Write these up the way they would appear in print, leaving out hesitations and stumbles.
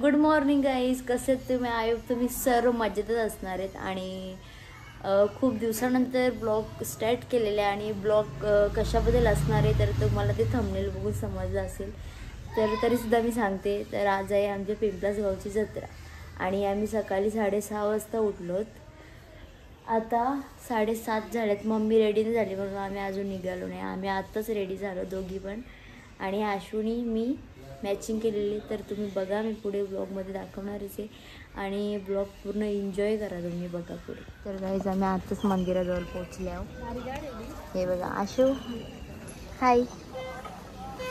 Good morning guys, कसे तुम्ही? I तुम्ही सर्व मजेतच असणार आहेत आणि खूप दिवसानंतर ब्लॉग स्टार्ट केलेला आहे आणि ब्लॉग कशाबद्दल असणार आहे तर तुम्हाला ते थंबनेल बघून समजलं असेल. तर तरीसुद्धा मी सांगते, तर आज आहे आमच्या पिंपलास गावची जत्रा आणि आम्ही सकाळी 6:30 वाजता उठलोत. आता 7:30 झालेत. मम्मी रेडी नाही झाली म्हणून आम्ही अजून निघालो नाही. आम्ही आत्ताच रेडी झालो दोघी पण आणि आशुनी मी मॅचिंग केलेली. तर तुम्ही बघा, मी पुढे ब्लॉगमध्ये दाखवणारच आहे आणि ब्लॉग पूर्ण एन्जॉय करा तुम्ही, बघा पुढे. तर गाईज आम्ही आत्ताच मंदिराजवळ पोहोचले आहोत. हे बघा आशू, हाय.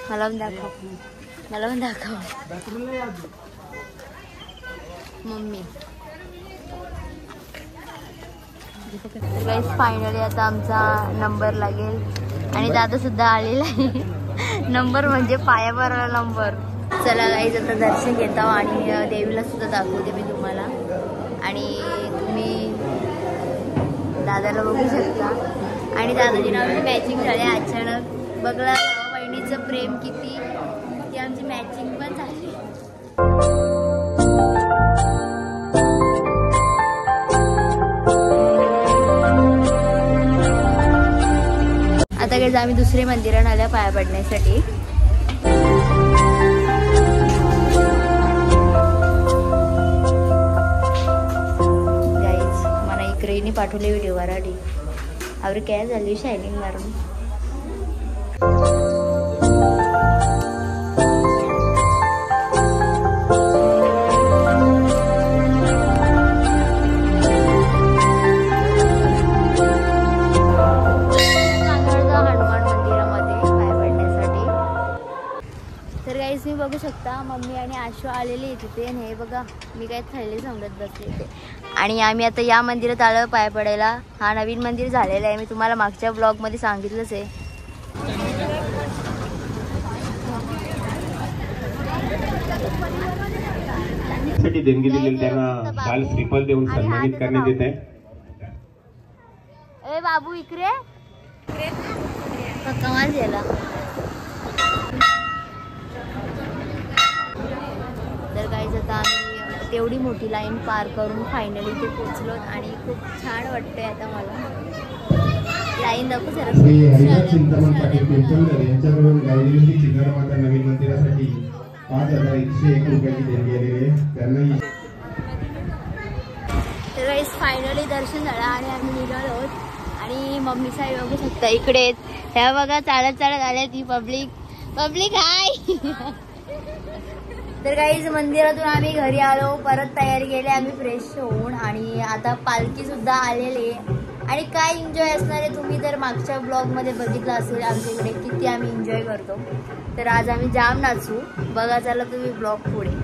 मला पण दाखव, मला पण दाखव मम्मी. तर गाईज फायनली आता आमचा नंबर लागेल आणि दादा सुद्धा आलेला आहे. नंबर म्हणजे पायावर नंबर. चला गाईज आता दर्शन घेतो आणि देवीला सुद्धा दाखवते मी तुम्हाला आणि तुम्ही दादाला बघू शकता. आणि दादाची नावाची मॅचिंग झाली अचानक. बघला बहिणीचं प्रेम किती, ती आमची मॅचिंग पण झाली. आता गाईज आम्ही दुसरे मंदिरात आल्या पाया पडण्यासाठी. गाईज मला इकडेनी पाठवले व्हिडिओ वराठी अवर काय झाली शायनिंग मारून. मी बघू शकता मम्मी आणि आशू आलेली आहे तिथे आणि हे बघा मी काय थैली समजत बसले इथे. आणि आम्ही आता या मंदिरात आलो पाय पडायला. हा नवीन मंदिर झालेला आहे, मी तुम्हाला मागच्या ब्लॉगमध्ये सांगितलंच आहे. देणगी दिलेली त्यांना लाल श्रीफल देऊन सन्मानित करण्यात येत आहे. ए बाबू इकडे कमाल झाला. तर गाईज आता आम्ही तेवढी मोठी लाईन पार करून फायनली ते पोचलो आणि खूप छान वाटतंय आता मला. लाईन दाखवू जरा. नवीन मंदिरासाठी 5,101 रुपयाची देणगी आलेली आहे त्यांना. तर गाईज फायनली दर्शन झालं आणि आम्ही निघालो आणि मम्मी साहेब बघू शकता इकडे. ह्या बघा चालत चालत आल्या ती पब्लिक हाय. तर गाईज मंदिरातून आम्ही घरी आलो, परत तयारी केली आम्ही फ्रेश होऊन आणि आता पालखी सुद्धा आलेली आहे. आणि काय एन्जॉय असणार आहे, तुम्ही तर मागच्या ब्लॉगमध्ये बघितलं असेल आमच्या इकडे किती आम्ही एन्जॉय करतो. तर आज आम्ही जाम नाचू, बघा चला तुम्ही ब्लॉग पुढे.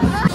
आहे